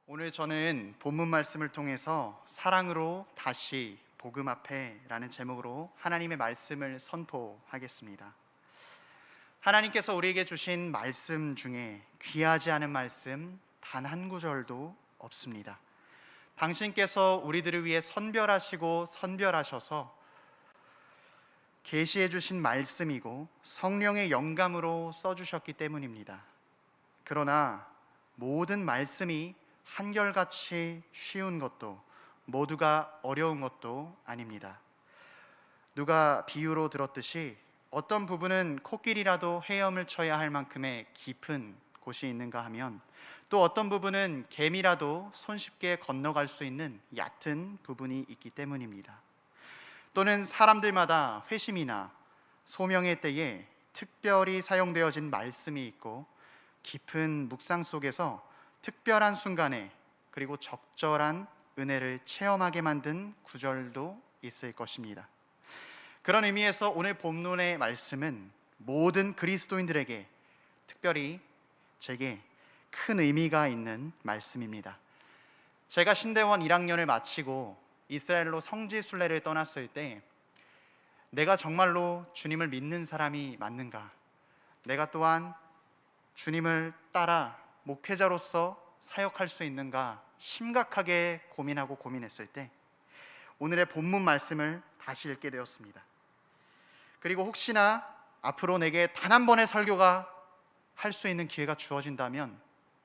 오늘 저는 본문 말씀을 통해서 사랑으로 다시 복음 앞에라는 제목으로 하나님의 말씀을 선포하겠습니다. 하나님께서 우리에게 주신 말씀 중에 귀하지 않은 말씀 단 한 구절도 없습니다. 당신께서 우리들을 위해 선별하시고 선별하셔서 계시해 주신 말씀이고 성령의 영감으로 써주셨기 때문입니다. 그러나 모든 말씀이 한결같이 쉬운 것도 모두가 어려운 것도 아닙니다. 누가 비유로 들었듯이 어떤 부분은 코끼리라도 헤엄을 쳐야 할 만큼의 깊은 곳이 있는가 하면 또 어떤 부분은 개미라도 손쉽게 건너갈 수 있는 얕은 부분이 있기 때문입니다. 또는 사람들마다 회심이나 소명의 때에 특별히 사용되어진 말씀이 있고 깊은 묵상 속에서 특별한 순간에 그리고 적절한 은혜를 체험하게 만든 구절도 있을 것입니다. 그런 의미에서 오늘 본문의 말씀은 모든 그리스도인들에게, 특별히 제게 큰 의미가 있는 말씀입니다. 제가 신대원 1학년을 마치고 이스라엘로 성지 순례를 떠났을 때 내가 정말로 주님을 믿는 사람이 맞는가? 내가 또한 주님을 따라 목회자로서 사역할 수 있는가 심각하게 고민했을 때 오늘의 본문 말씀을 다시 읽게 되었습니다. 그리고 혹시나 앞으로 내게 단 한 번의 설교가 할 수 있는 기회가 주어진다면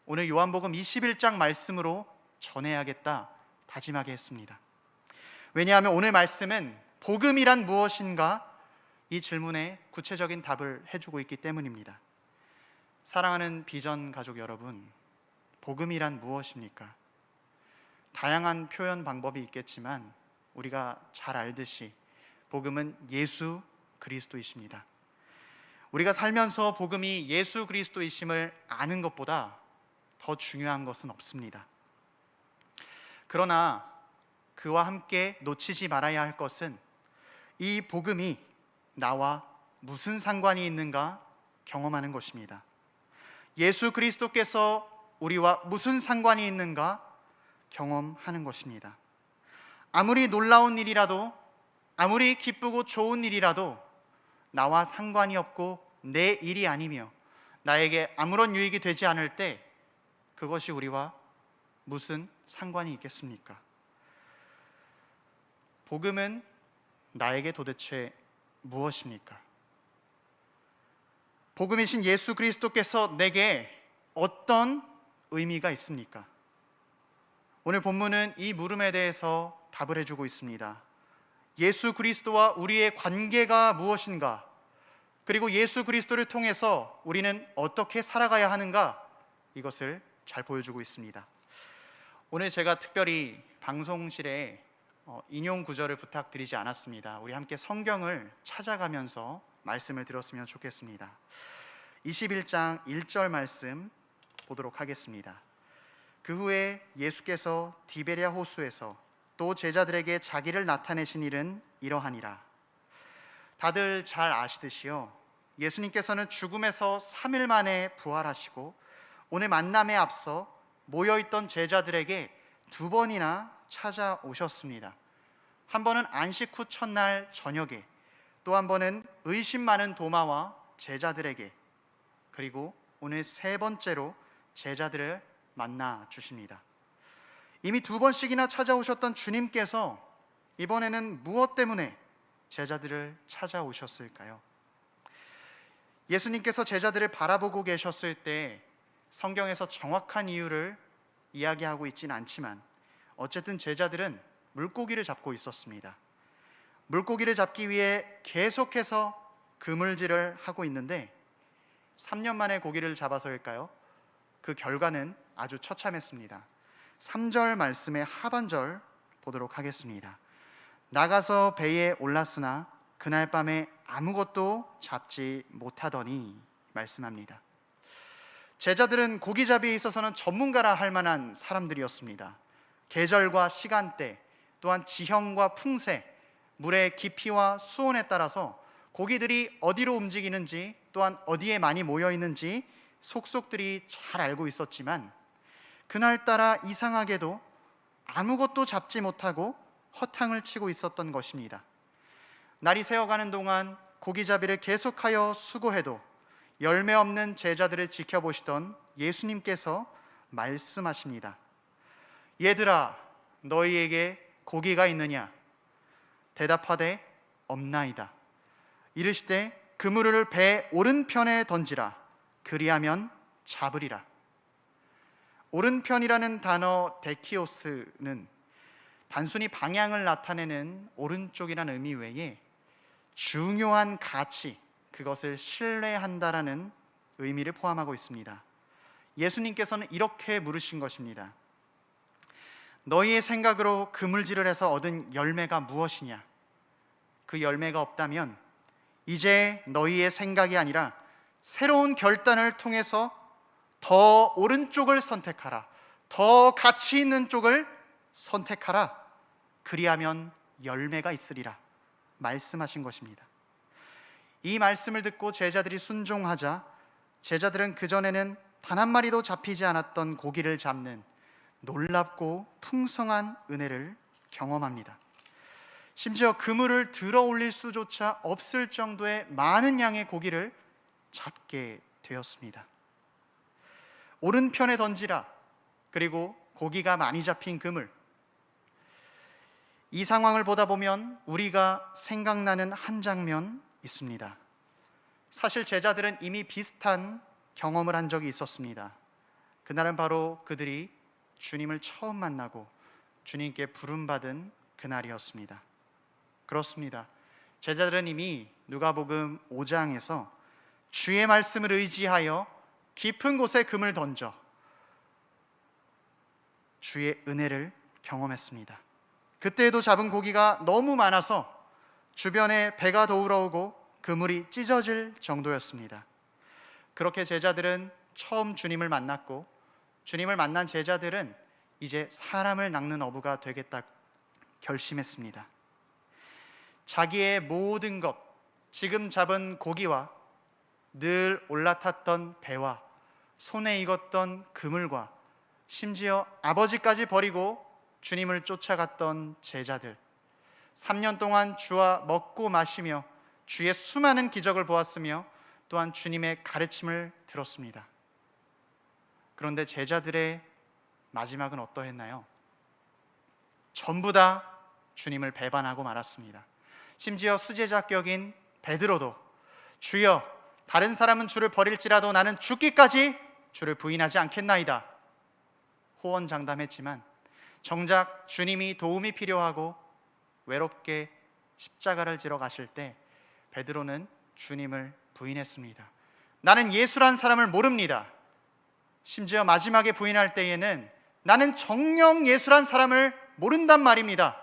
오늘 요한복음 21장 말씀으로 전해야겠다 다짐하게 했습니다. 왜냐하면 오늘 말씀은 복음이란 무엇인가 이 질문에 구체적인 답을 해주고 있기 때문입니다. 사랑하는 비전 가족 여러분, 복음이란 무엇입니까? 다양한 표현 방법이 있겠지만 우리가 잘 알듯이 복음은 예수 그리스도이십니다. 우리가 살면서 복음이 예수 그리스도이심을 아는 것보다 더 중요한 것은 없습니다. 그러나 그와 함께 놓치지 말아야 할 것은 이 복음이 나와 무슨 상관이 있는가 경험하는 것입니다. 예수 그리스도께서 우리와 무슨 상관이 있는가 경험하는 것입니다. 아무리 놀라운 일이라도, 아무리 기쁘고 좋은 일이라도 나와 상관이 없고 내 일이 아니며 나에게 아무런 유익이 되지 않을 때 그것이 우리와 무슨 상관이 있겠습니까? 복음은 나에게 도대체 무엇입니까? 복음이신 예수 그리스도께서 내게 어떤 의미가 있습니까? 오늘 본문은 이 물음에 대해서 답을 해주고 있습니다. 예수 그리스도와 우리의 관계가 무엇인가? 그리고 예수 그리스도를 통해서 우리는 어떻게 살아가야 하는가? 이것을 잘 보여주고 있습니다. 오늘 제가 특별히 방송실에 인용 구절을 부탁드리지 않았습니다. 우리 함께 성경을 찾아가면서 말씀을 들었으면 좋겠습니다. 21장 1절 말씀 보도록 하겠습니다. 그 후에 예수께서 디베랴 호수에서 또 제자들에게 자기를 나타내신 일은 이러하니라. 다들 잘 아시듯이요, 예수님께서는 죽음에서 3일 만에 부활하시고 오늘 만남에 앞서 모여있던 제자들에게 2번이나 찾아오셨습니다. 한 번은 안식 후 첫날 저녁에, 또 한 번은 의심 많은 도마와 제자들에게, 그리고 오늘 3번째로 제자들을 만나 주십니다. 이미 2번씩이나 찾아오셨던 주님께서 이번에는 무엇 때문에 제자들을 찾아오셨을까요? 예수님께서 제자들을 바라보고 계셨을 때 성경에서 정확한 이유를 이야기하고 있지는 않지만 어쨌든 제자들은 물고기를 잡고 있었습니다. 물고기를 잡기 위해 계속해서 그물질을 하고 있는데 3년 만에 고기를 잡아서일까요? 그 결과는 아주 처참했습니다. 3절 말씀의 하반절 보도록 하겠습니다. 나가서 배에 올랐으나 그날 밤에 아무것도 잡지 못하더니 말씀합니다. 제자들은 고기잡이에 있어서는 전문가라 할 만한 사람들이었습니다. 계절과 시간대, 또한 지형과 풍세, 물의 깊이와 수온에 따라서 고기들이 어디로 움직이는지, 또한 어디에 많이 모여 있는지 속속들이 잘 알고 있었지만 그날따라 이상하게도 아무것도 잡지 못하고 허탕을 치고 있었던 것입니다. 날이 새어가는 동안 고기잡이를 계속하여 수고해도 열매 없는 제자들을 지켜보시던 예수님께서 말씀하십니다. 얘들아, 너희에게 고기가 있느냐? 대답하되 없나이다. 이르시되 그물을 배 오른편에 던지라. 그리하면 잡으리라. 오른편이라는 단어 데키오스는 단순히 방향을 나타내는 오른쪽이라는 의미 외에 중요한 가치, 그것을 신뢰한다라는 의미를 포함하고 있습니다. 예수님께서는 이렇게 물으신 것입니다. 너희의 생각으로 그물질을 해서 얻은 열매가 무엇이냐? 그 열매가 없다면 이제 너희의 생각이 아니라 새로운 결단을 통해서 더 오른쪽을 선택하라. 더 가치 있는 쪽을 선택하라. 그리하면 열매가 있으리라 말씀하신 것입니다. 이 말씀을 듣고 제자들이 순종하자 제자들은 그전에는 단 한 마리도 잡히지 않았던 고기를 잡는 놀랍고 풍성한 은혜를 경험합니다. 심지어 그물을 들어 올릴 수조차 없을 정도의 많은 양의 고기를 잡게 되었습니다. 오른편에 던지라. 그리고 고기가 많이 잡힌 그물. 이 상황을 보다 보면 우리가 생각나는 한 장면 있습니다. 사실 제자들은 이미 비슷한 경험을 한 적이 있었습니다. 그날은 바로 그들이 주님을 처음 만나고 주님께 부름받은 그날이었습니다. 그렇습니다. 제자들은 이미 누가복음 5장에서 주의 말씀을 의지하여 깊은 곳에 금을 던져 주의 은혜를 경험했습니다. 그때에도 잡은 고기가 너무 많아서 주변에 배가 도우러오고 그물이 찢어질 정도였습니다. 그렇게 제자들은 처음 주님을 만났고 주님을 만난 제자들은 이제 사람을 낚는 어부가 되겠다 결심했습니다. 자기의 모든 것, 지금 잡은 고기와 늘 올라탔던 배와 손에 익었던 그물과 심지어 아버지까지 버리고 주님을 쫓아갔던 제자들, 3년 동안 주와 먹고 마시며 주의 수많은 기적을 보았으며 또한 주님의 가르침을 들었습니다. 그런데 제자들의 마지막은 어떠했나요? 전부 다 주님을 배반하고 말았습니다. 심지어 수제자격인 베드로도 주여, 다른 사람은 주를 버릴지라도 나는 죽기까지 주를 부인하지 않겠나이다 호언장담했지만 정작 주님이 도움이 필요하고 외롭게 십자가를 지러 가실 때 베드로는 주님을 부인했습니다. 나는 예수란 사람을 모릅니다. 심지어 마지막에 부인할 때에는 나는 정녕 예수란 사람을 모른단 말입니다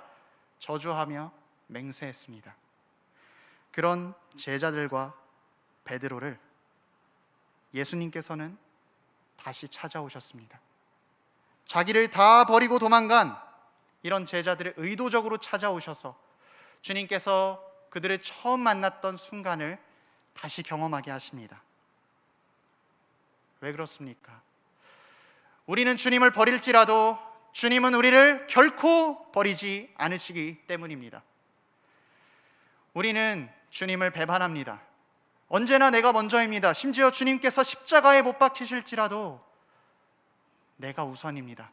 저주하며 맹세했습니다. 그런 제자들과 베드로를 예수님께서는 다시 찾아오셨습니다. 자기를 다 버리고 도망간 이런 제자들을 의도적으로 찾아오셔서 주님께서 그들을 처음 만났던 순간을 다시 경험하게 하십니다. 왜 그렇습니까? 우리는 주님을 버릴지라도 주님은 우리를 결코 버리지 않으시기 때문입니다. 우리는 주님을 배반합니다. 언제나 내가 먼저입니다. 심지어 주님께서 십자가에 못 박히실지라도 내가 우선입니다.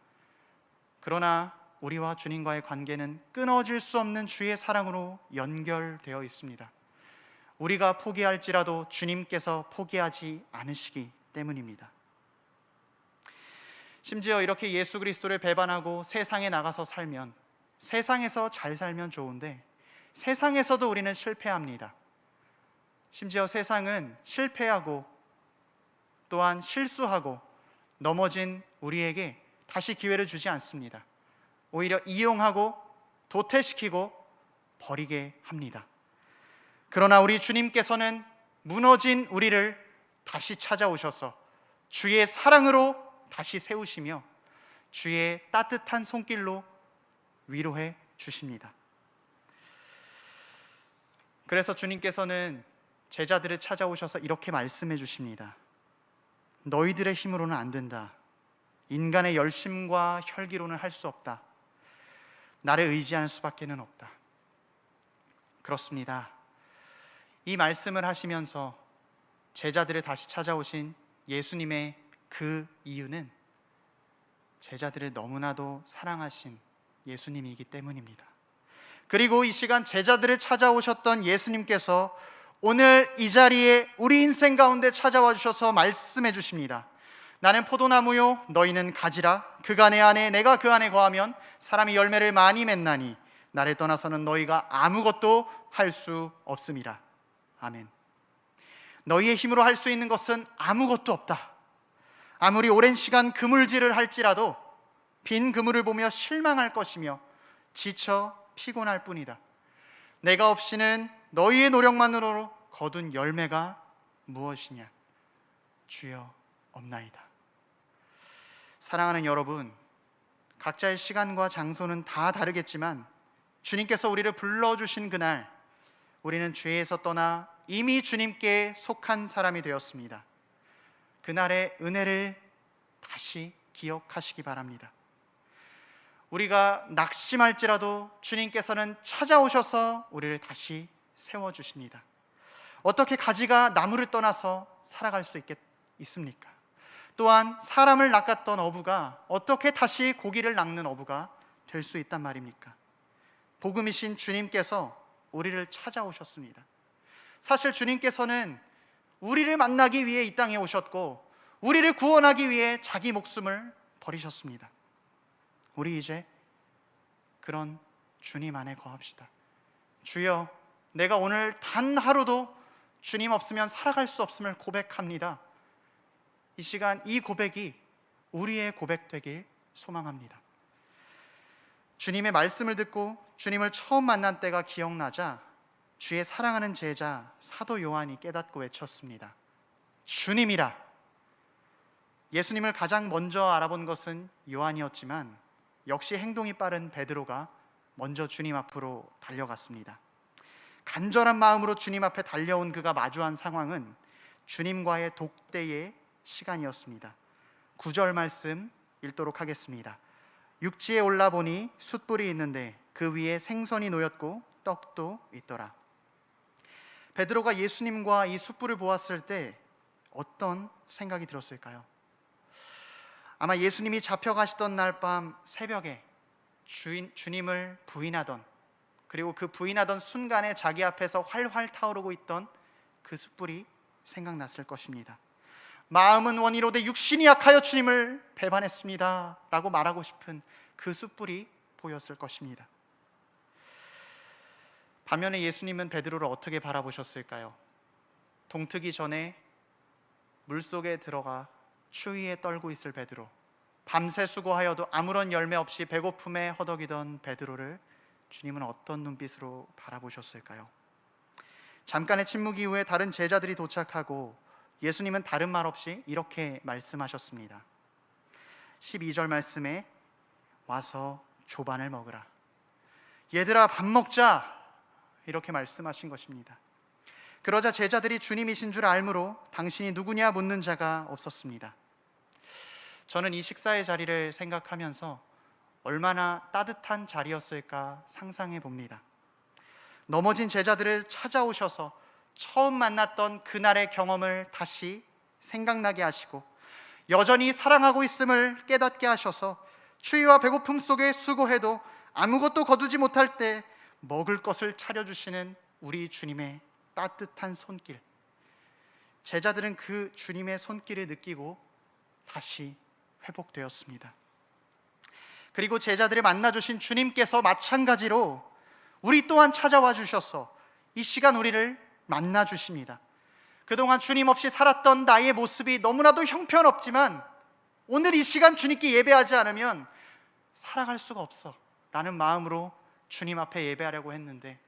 그러나 우리와 주님과의 관계는 끊어질 수 없는 주의 사랑으로 연결되어 있습니다. 우리가 포기할지라도 주님께서 포기하지 않으시기 때문입니다. 심지어 이렇게 예수 그리스도를 배반하고 세상에 나가서 살면, 세상에서 잘 살면 좋은데 세상에서도 우리는 실패합니다. 심지어 세상은 실패하고 또한 실수하고 넘어진 우리에게 다시 기회를 주지 않습니다. 오히려 이용하고 도태시키고 버리게 합니다. 그러나 우리 주님께서는 무너진 우리를 다시 찾아오셔서 주의 사랑으로 다시 세우시며 주의 따뜻한 손길로 위로해 주십니다. 그래서 주님께서는 제자들을 찾아오셔서 이렇게 말씀해 주십니다. 너희들의 힘으로는 안 된다. 인간의 열심과 혈기로는 할 수 없다. 나를 의지하는 수밖에는 없다. 그렇습니다. 이 말씀을 하시면서 제자들을 다시 찾아오신 예수님의 그 이유는 제자들을 너무나도 사랑하신 예수님이기 때문입니다. 그리고 이 시간 제자들을 찾아오셨던 예수님께서 오늘 이 자리에 우리 인생 가운데 찾아와 주셔서 말씀해 주십니다. 나는 포도나무요 너희는 가지라. 그가 내 안에 내가 그 안에 거하면 사람이 열매를 많이 맺나니 나를 떠나서는 너희가 아무것도 할 수 없음이라. 아멘. 너희의 힘으로 할 수 있는 것은 아무것도 없다. 아무리 오랜 시간 그물질을 할지라도 빈 그물을 보며 실망할 것이며 지쳐 피곤할 뿐이다. 내가 없이는 너희의 노력만으로 거둔 열매가 무엇이냐? 주여 없나이다. 사랑하는 여러분, 각자의 시간과 장소는 다 다르겠지만 주님께서 우리를 불러주신 그날 우리는 죄에서 떠나 이미 주님께 속한 사람이 되었습니다. 그날의 은혜를 다시 기억하시기 바랍니다. 우리가 낙심할지라도 주님께서는 찾아오셔서 우리를 다시 세워주십니다. 어떻게 가지가 나무를 떠나서 살아갈 수 있습니까? 또한 사람을 낚았던 어부가 어떻게 다시 고기를 낚는 어부가 될 수 있단 말입니까? 복음이신 주님께서 우리를 찾아오셨습니다. 사실 주님께서는 우리를 만나기 위해 이 땅에 오셨고 우리를 구원하기 위해 자기 목숨을 버리셨습니다. 우리 이제 그런 주님 안에 거합시다. 주여, 내가 오늘 단 하루도 주님 없으면 살아갈 수 없음을 고백합니다. 이 시간 이 고백이 우리의 고백 되길 소망합니다. 주님의 말씀을 듣고 주님을 처음 만난 때가 기억나자 주의 사랑하는 제자 사도 요한이 깨닫고 외쳤습니다. 주님이라. 예수님을 가장 먼저 알아본 것은 요한이었지만 역시 행동이 빠른 베드로가 먼저 주님 앞으로 달려갔습니다. 간절한 마음으로 주님 앞에 달려온 그가 마주한 상황은 주님과의 독대의 시간이었습니다. 9절 말씀 읽도록 하겠습니다. 육지에 올라보니 숯불이 있는데 그 위에 생선이 놓였고 떡도 있더라. 베드로가 예수님과 이 숯불을 보았을 때 어떤 생각이 들었을까요? 아마 예수님이 잡혀가시던 날 밤 새벽에 주님을 부인하던, 그리고 그 부인하던 순간에 자기 앞에서 활활 타오르고 있던 그 숯불이 생각났을 것입니다. 마음은 원이로되 육신이 약하여 주님을 배반했습니다 라고 말하고 싶은 그 숯불이 보였을 것입니다. 반면에 예수님은 베드로를 어떻게 바라보셨을까요? 동트기 전에 물속에 들어가 추위에 떨고 있을 베드로, 밤새 수고하여도 아무런 열매 없이 배고픔에 허덕이던 베드로를 주님은 어떤 눈빛으로 바라보셨을까요? 잠깐의 침묵 이후에 다른 제자들이 도착하고 예수님은 다른 말 없이 이렇게 말씀하셨습니다. 12절 말씀에 와서 조반을 먹으라. 얘들아 밥 먹자, 이렇게 말씀하신 것입니다. 그러자 제자들이 주님이신 줄 알므로 당신이 누구냐 묻는 자가 없었습니다. 저는 이 식사의 자리를 생각하면서 얼마나 따뜻한 자리였을까 상상해 봅니다. 넘어진 제자들을 찾아오셔서 처음 만났던 그날의 경험을 다시 생각나게 하시고 여전히 사랑하고 있음을 깨닫게 하셔서 추위와 배고픔 속에 수고해도 아무것도 거두지 못할 때 먹을 것을 차려주시는 우리 주님의 따뜻한 손길. 제자들은 그 주님의 손길을 느끼고 다시 회복되었습니다. 그리고 제자들을 만나주신 주님께서 마찬가지로 우리 또한 찾아와 주셔서 이 시간 우리를 만나주십니다. 그동안 주님 없이 살았던 나의 모습이 너무나도 형편없지만 오늘 이 시간 주님께 예배하지 않으면 살아갈 수가 없어 라는 마음으로 주님 앞에 예배하려고 했는데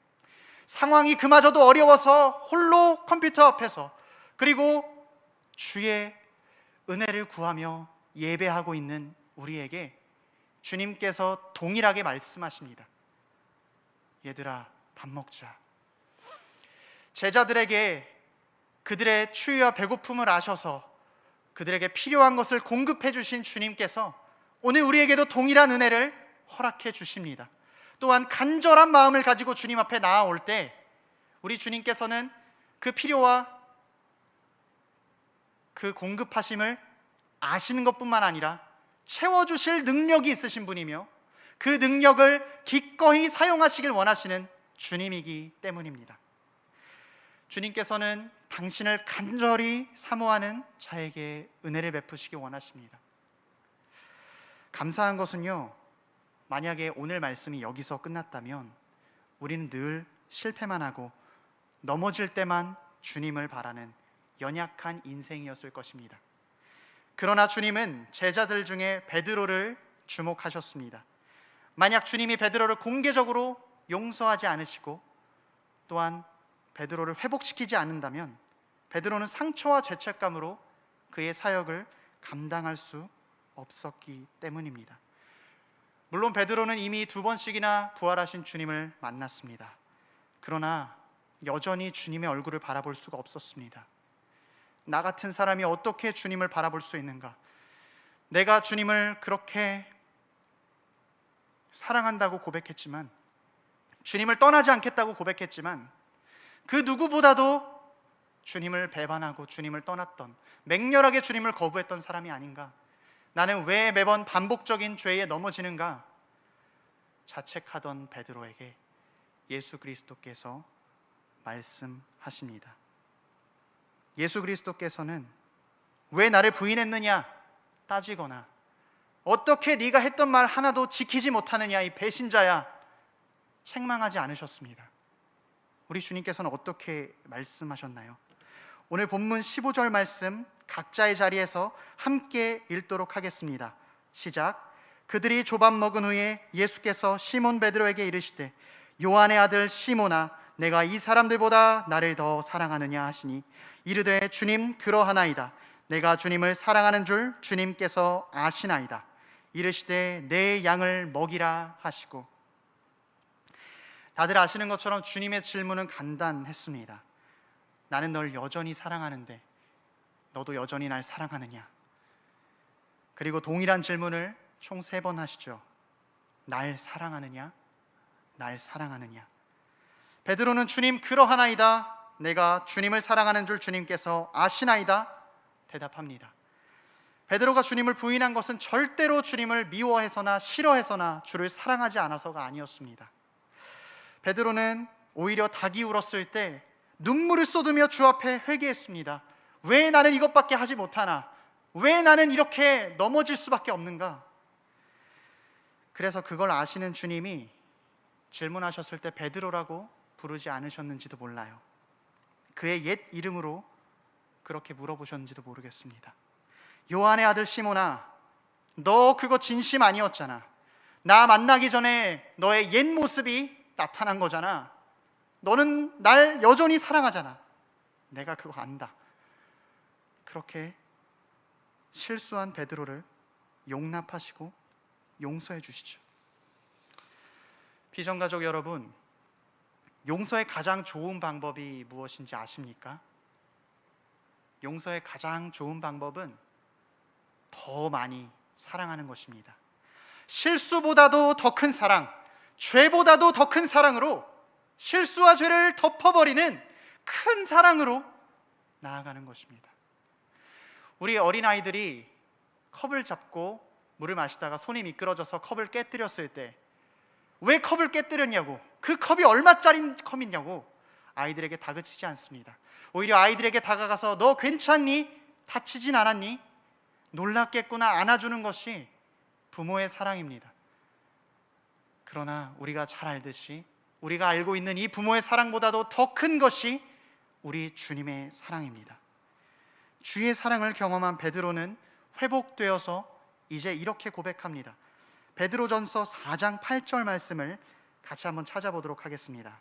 상황이 그마저도 어려워서 홀로 컴퓨터 앞에서 그리고 주의 은혜를 구하며 예배하고 있는 우리에게 주님께서 동일하게 말씀하십니다. 얘들아 밥 먹자. 제자들에게 그들의 추위와 배고픔을 아셔서 그들에게 필요한 것을 공급해 주신 주님께서 오늘 우리에게도 동일한 은혜를 허락해 주십니다. 또한 간절한 마음을 가지고 주님 앞에 나아올 때 우리 주님께서는 그 필요와 그 공급하심을 아시는 것뿐만 아니라 채워주실 능력이 있으신 분이며 그 능력을 기꺼이 사용하시길 원하시는 주님이기 때문입니다. 주님께서는 당신을 간절히 사모하는 자에게 은혜를 베푸시기 원하십니다. 감사한 것은요, 만약에 오늘 말씀이 여기서 끝났다면 우리는 늘 실패만 하고 넘어질 때만 주님을 바라는 연약한 인생이었을 것입니다. 그러나 주님은 제자들 중에 베드로를 주목하셨습니다. 만약 주님이 베드로를 공개적으로 용서하지 않으시고 또한 베드로를 회복시키지 않는다면 베드로는 상처와 죄책감으로 그의 사역을 감당할 수 없었기 때문입니다. 물론 베드로는 이미 2번씩이나 부활하신 주님을 만났습니다. 그러나 여전히 주님의 얼굴을 바라볼 수가 없었습니다. 나 같은 사람이 어떻게 주님을 바라볼 수 있는가? 내가 주님을 그렇게 사랑한다고 고백했지만, 주님을 떠나지 않겠다고 고백했지만 그 누구보다도 주님을 배반하고 주님을 떠났던, 맹렬하게 주님을 거부했던 사람이 아닌가? 나는 왜 매번 반복적인 죄에 넘어지는가? 자책하던 베드로에게 예수 그리스도께서 말씀하십니다. 예수 그리스도께서는 왜 나를 부인했느냐 따지거나 어떻게 네가 했던 말 하나도 지키지 못하느냐 이 배신자야 책망하지 않으셨습니다. 우리 주님께서는 어떻게 말씀하셨나요? 오늘 본문 15절 말씀 각자의 자리에서 함께 읽도록 하겠습니다. 시작. 그들이 조밥 먹은 후에 예수께서 시몬 베드로에게 이르시되 요한의 아들 시몬아 내가 이 사람들보다 나를 더 사랑하느냐 하시니 이르되 주님 그러하나이다. 내가 주님을 사랑하는 줄 주님께서 아시나이다. 이르시되 내 양을 먹이라 하시고. 다들 아시는 것처럼 주님의 질문은 간단했습니다. 나는 널 여전히 사랑하는데 너도 여전히 날 사랑하느냐? 그리고 동일한 질문을 총 3번 하시죠. 날 사랑하느냐? 날 사랑하느냐? 베드로는 주님 그러하나이다. 내가 주님을 사랑하는 줄 주님께서 아시나이다. 대답합니다. 베드로가 주님을 부인한 것은 절대로 주님을 미워해서나 싫어해서나 주를 사랑하지 않아서가 아니었습니다. 베드로는 오히려 닭이 울었을 때 눈물을 쏟으며 주 앞에 회개했습니다. 왜 나는 이것밖에 하지 못하나? 왜 나는 이렇게 넘어질 수밖에 없는가? 그래서 그걸 아시는 주님이 질문하셨을 때 베드로라고 부르지 않으셨는지도 몰라요. 그의 옛 이름으로 그렇게 물어보셨는지도 모르겠습니다. 요한의 아들 시몬아, 너 그거 진심 아니었잖아. 나 만나기 전에 너의 옛 모습이 나타난 거잖아. 너는 날 여전히 사랑하잖아. 내가 그거 안다. 그렇게 실수한 베드로를 용납하시고 용서해 주시죠. 비전가족 여러분, 용서의 가장 좋은 방법이 무엇인지 아십니까? 용서의 가장 좋은 방법은 더 많이 사랑하는 것입니다. 실수보다도 더 큰 사랑, 죄보다도 더 큰 사랑으로 실수와 죄를 덮어버리는 큰 사랑으로 나아가는 것입니다. 우리 어린아이들이 컵을 잡고 물을 마시다가 손이 미끄러져서 컵을 깨뜨렸을 때 왜 컵을 깨뜨렸냐고, 그 컵이 얼마짜리 컵이냐고 아이들에게 다그치지 않습니다. 오히려 아이들에게 다가가서 너 괜찮니? 다치진 않았니? 놀랐겠구나 안아주는 것이 부모의 사랑입니다. 그러나 우리가 잘 알듯이 우리가 알고 있는 이 부모의 사랑보다도 더 큰 것이 우리 주님의 사랑입니다. 주의 사랑을 경험한 베드로는 회복되어서 이제 이렇게 고백합니다. 베드로전서 4장 8절 말씀을 같이 한번 찾아보도록 하겠습니다.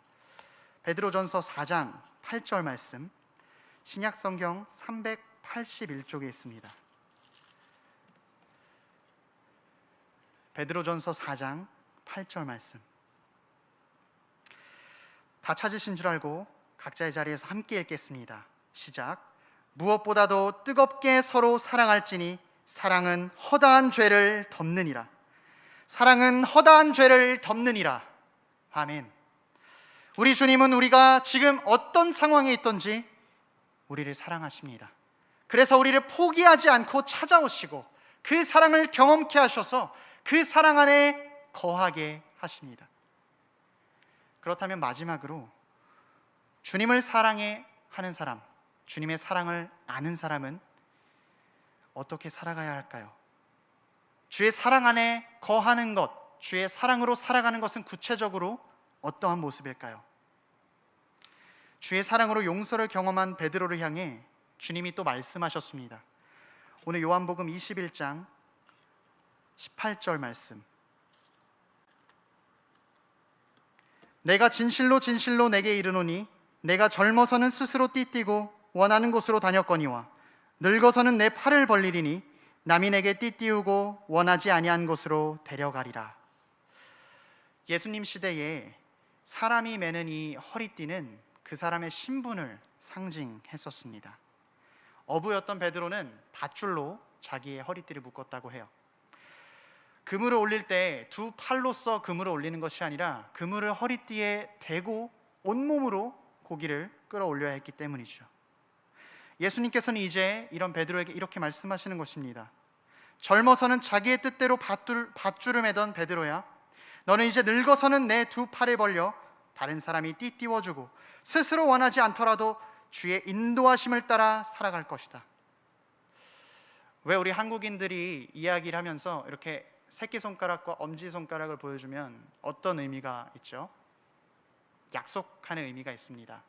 베드로전서 4장 8절 말씀, 신약성경 381쪽에 있습니다. 베드로전서 4장 8절 말씀, 다 찾으신 줄 알고 각자의 자리에서 함께 읽겠습니다. 시작. 무엇보다도 뜨겁게 서로 사랑할지니 사랑은 허다한 죄를 덮느니라. 사랑은 허다한 죄를 덮느니라. 아멘. 우리 주님은 우리가 지금 어떤 상황에 있든지 우리를 사랑하십니다. 그래서 우리를 포기하지 않고 찾아오시고 그 사랑을 경험케 하셔서 그 사랑 안에 거하게 하십니다. 그렇다면 마지막으로 주님을 사랑해 하는 사람, 주님의 사랑을 아는 사람은 어떻게 살아가야 할까요? 주의 사랑 안에 거하는 것, 주의 사랑으로 살아가는 것은 구체적으로 어떠한 모습일까요? 주의 사랑으로 용서를 경험한 베드로를 향해 주님이 또 말씀하셨습니다. 오늘 요한복음 21장 18절 말씀. 내가 진실로 진실로 내게 이르노니 내가 젊어서는 스스로 띠띠고 원하는 곳으로 다녔거니와 늙어서는 내 팔을 벌리리니 남이 내게 띠띠우고 원하지 아니한 곳으로 데려가리라. 예수님 시대에 사람이 매는 이 허리띠는 그 사람의 신분을 상징했었습니다. 어부였던 베드로는 밧줄로 자기의 허리띠를 묶었다고 해요. 그물을 올릴 때 두 팔로써 그물을 올리는 것이 아니라 그물을 허리띠에 대고 온몸으로 고기를 끌어올려야 했기 때문이죠. 예수님께서는 이제 이런 베드로에게 이렇게 말씀하시는 것입니다. 젊어서는 자기의 뜻대로 밧줄을 매던 베드로야, 너는 이제 늙어서는 내 두 팔을 벌려 다른 사람이 띠띠워주고 스스로 원하지 않더라도 주의 인도하심을 따라 살아갈 것이다. 왜 우리 한국인들이 이야기를 하면서 이렇게 새끼손가락과 엄지손가락을 보여주면 어떤 의미가 있죠? 약속하는 의미가 있습니다.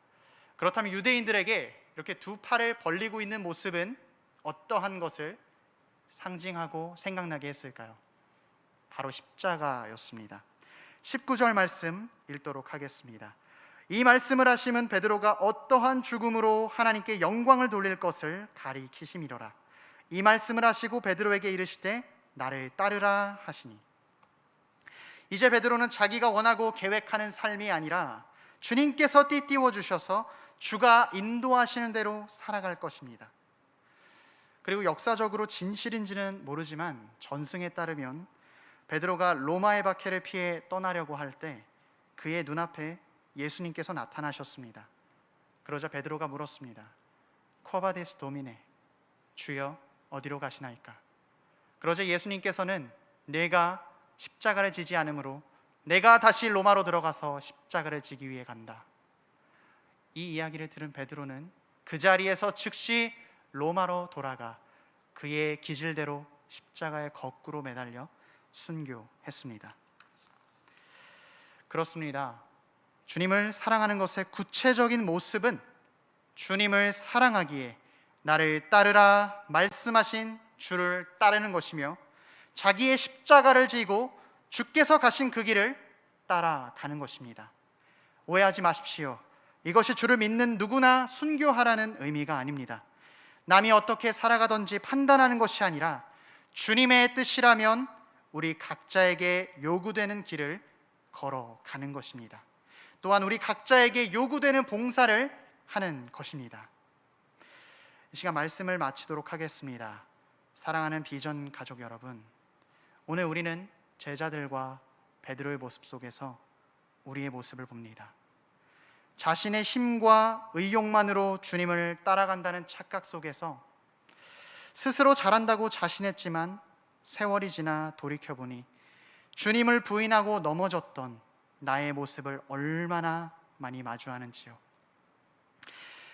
그렇다면 유대인들에게 이렇게 두 팔을 벌리고 있는 모습은 어떠한 것을 상징하고 생각나게 했을까요? 바로 십자가였습니다. 19절 말씀 읽도록 하겠습니다. 이 말씀을 하심은 베드로가 어떠한 죽음으로 하나님께 영광을 돌릴 것을 가리키심이로라. 이 말씀을 하시고 베드로에게 이르시되 나를 따르라 하시니. 이제 베드로는 자기가 원하고 계획하는 삶이 아니라 주님께서 띠띠워 주셔서 주가 인도하시는 대로 살아갈 것입니다. 그리고 역사적으로 진실인지는 모르지만 전승에 따르면 베드로가 로마의 박해를 피해 떠나려고 할 때 그의 눈앞에 예수님께서 나타나셨습니다. 그러자 베드로가 물었습니다. 쿼바디스 도미네, 주여 어디로 가시나이까? 그러자 예수님께서는 내가 십자가를 지지 않으므로 내가 다시 로마로 들어가서 십자가를 지기 위해 간다. 이 이야기를 들은 베드로는 그 자리에서 즉시 로마로 돌아가 그의 기질대로 십자가에 거꾸로 매달려 순교했습니다. 그렇습니다. 주님을 사랑하는 것의 구체적인 모습은 주님을 사랑하기에 나를 따르라 말씀하신 주를 따르는 것이며 자기의 십자가를 지고 주께서 가신 그 길을 따라가는 것입니다. 오해하지 마십시오. 이것이 주를 믿는 누구나 순교하라는 의미가 아닙니다. 남이 어떻게 살아가든지 판단하는 것이 아니라 주님의 뜻이라면 우리 각자에게 요구되는 길을 걸어가는 것입니다. 또한 우리 각자에게 요구되는 봉사를 하는 것입니다. 이 시간 말씀을 마치도록 하겠습니다. 사랑하는 비전 가족 여러분, 오늘 우리는 제자들과 베드로의 모습 속에서 우리의 모습을 봅니다. 자신의 힘과 의욕만으로 주님을 따라간다는 착각 속에서 스스로 잘한다고 자신했지만 세월이 지나 돌이켜보니 주님을 부인하고 넘어졌던 나의 모습을 얼마나 많이 마주하는지요.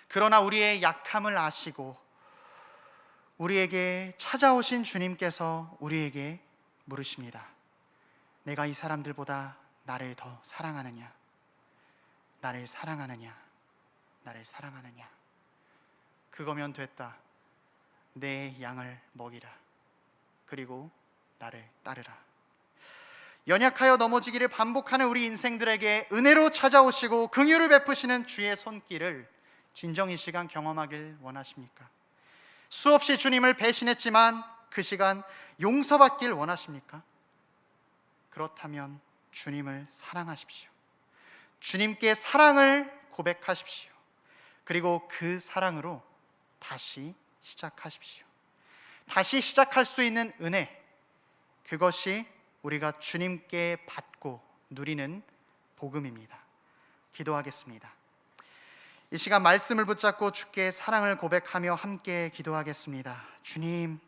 그러나 우리의 약함을 아시고 우리에게 찾아오신 주님께서 우리에게 물으십니다. 내가 이 사람들보다 나를 더 사랑하느냐? 나를 사랑하느냐? 나를 사랑하느냐? 그거면 됐다. 내 양을 먹이라. 그리고 나를 따르라. 연약하여 넘어지기를 반복하는 우리 인생들에게 은혜로 찾아오시고 긍휼을 베푸시는 주의 손길을 진정 이 시간 경험하길 원하십니까? 수없이 주님을 배신했지만 그 시간 용서받길 원하십니까? 그렇다면 주님을 사랑하십시오. 주님께 사랑을 고백하십시오. 그리고 그 사랑으로 다시 시작하십시오. 다시 시작할 수 있는 은혜, 그것이 우리가 주님께 받고 누리는 복음입니다. 기도하겠습니다. 이 시간 말씀을 붙잡고 주께 사랑을 고백하며 함께 기도하겠습니다. 주님,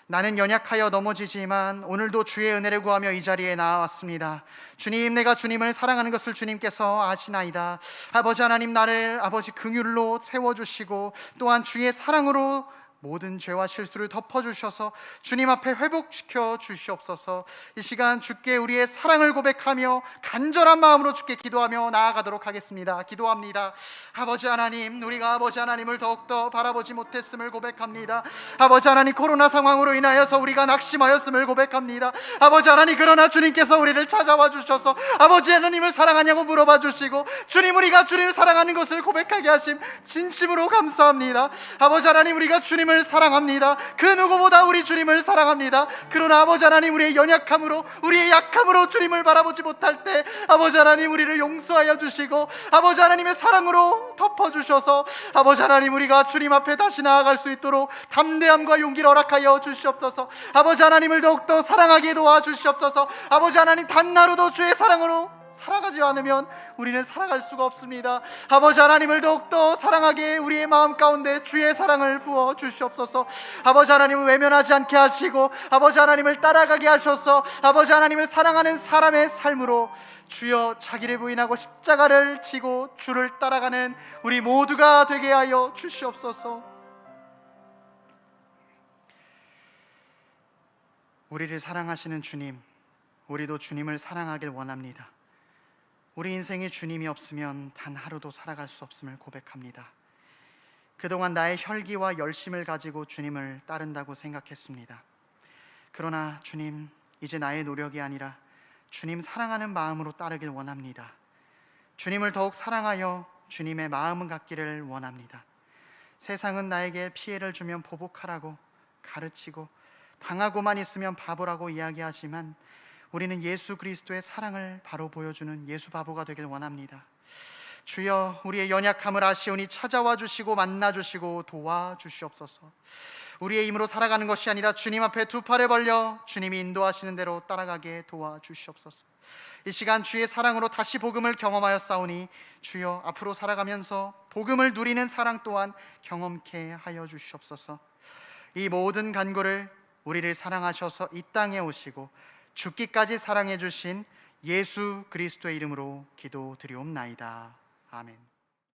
나는 연약하여 넘어지지만 오늘도 주의 은혜를 구하며 이 자리에 나왔습니다. 주님, 내가 주님을 사랑하는 것을 주님께서 아시나이다. 아버지 하나님, 나를 아버지 긍휼로 세워주시고 또한 주의 사랑으로 모든 죄와 실수를 덮어주셔서 주님 앞에 회복시켜 주시옵소서. 이 시간 주께 우리의 사랑을 고백하며 간절한 마음으로 주께 기도하며 나아가도록 하겠습니다. 기도합니다. 아버지 하나님, 우리가 아버지 하나님을 더욱더 바라보지 못했음을 고백합니다. 아버지 하나님, 코로나 상황으로 인하여서 우리가 낙심하였음을 고백합니다. 아버지 하나님, 그러나 주님께서 우리를 찾아와 주셔서 아버지 하나님을 사랑하냐고 물어봐 주시고 주님, 우리가 주님을 사랑하는 것을 고백하게 하심 진심으로 감사합니다. 아버지 하나님, 우리가 주님을 사랑합니다. 그 누구보다 우리 주님을 사랑합니다. 그러나 아버지 하나님, 우리의 연약함으로 우리의 약함으로 주님을 바라보지 못할 때 아버지 하나님, 우리를 용서하여 주시고 아버지 하나님의 사랑으로 덮어주셔서 아버지 하나님, 우리가 주님 앞에 다시 나아갈 수 있도록 담대함과 용기를 허락하여 주시옵소서. 아버지 하나님을 더욱더 사랑하게 도와주시옵소서. 아버지 하나님, 단나루도 주의 사랑으로 살아가지 않으면 우리는 살아갈 수가 없습니다. 아버지 하나님을 더욱더 사랑하게 우리의 마음 가운데 주의 사랑을 부어 주시옵소서. 아버지 하나님을 외면하지 않게 하시고 아버지 하나님을 따라가게 하셔서 아버지 하나님을 사랑하는 사람의 삶으로 주여 자기를 부인하고 십자가를 지고 주를 따라가는 우리 모두가 되게 하여 주시옵소서. 우리를 사랑하시는 주님, 우리도 주님을 사랑하길 원합니다. 우리 인생에 주님이 없으면 단 하루도 살아갈 수 없음을 고백합니다. 그동안 나의 혈기와 열심을 가지고 주님을 따른다고 생각했습니다. 그러나 주님, 이제 나의 노력이 아니라 주님 사랑하는 마음으로 따르길 원합니다. 주님을 더욱 사랑하여 주님의 마음을 갖기를 원합니다. 세상은 나에게 피해를 주면 보복하라고 가르치고 당하고만 있으면 바보라고 이야기하지만 우리는 예수 그리스도의 사랑을 바로 보여주는 예수 바보가 되길 원합니다. 주여, 우리의 연약함을 아시오니 찾아와 주시고 만나 주시고 도와주시옵소서. 우리의 힘으로 살아가는 것이 아니라 주님 앞에 두 팔을 벌려 주님이 인도하시는 대로 따라가게 도와주시옵소서. 이 시간 주의 사랑으로 다시 복음을 경험하였사오니 주여, 앞으로 살아가면서 복음을 누리는 사랑 또한 경험케 하여 주시옵소서. 이 모든 간구를 우리를 사랑하셔서 이 땅에 오시고 죽기까지 사랑해 주신 예수 그리스도의 이름으로 기도드리옵나이다. 아멘.